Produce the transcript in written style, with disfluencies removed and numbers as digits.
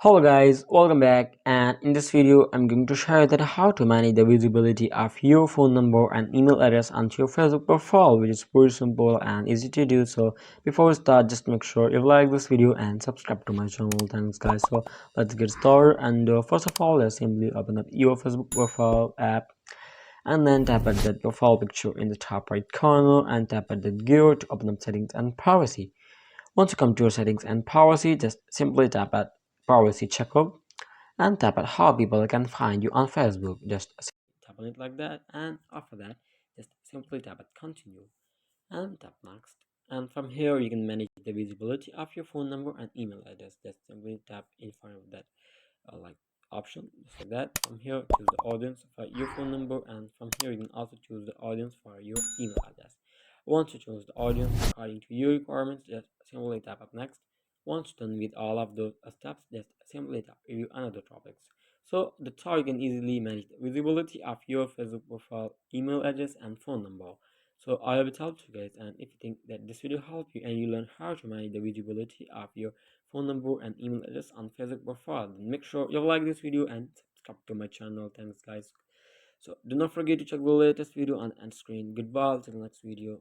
Hello guys, welcome back, and in this video I'm going to show you that how to manage the visibility of your phone number and email address onto your Facebook profile, which is pretty simple and easy to do. So before we start, just make sure you like this video and subscribe to my channel. Thanks guys. So let's get started, and first of all, let's simply open up your Facebook profile app and then tap at that profile picture in the top right corner and tap at the gear to open up settings and privacy. Once you come to your settings and privacy, just simply tap at privacy checkup and tap at how people can find you on Facebook. Just tap on it like that, and after that, just simply tap at continue and tap next. And from here, you can manage the visibility of your phone number and email address. Just simply tap in front of that like option, just like that. From here, choose the audience for your phone number, and from here, you can also choose the audience for your email address. Once you choose the audience according to your requirements, just simply tap up next. Once done with all of those steps, just simply tap review another topics. So the you can easily manage the visibility of your Facebook profile, email address, and phone number. So I hope it helps you guys, and if you think that this video helped you and you learn how to manage the visibility of your phone number and email address on Facebook profile, then make sure you like this video and subscribe to my channel. Thanks guys. So do not forget to check the latest video on end screen. Goodbye till the next video.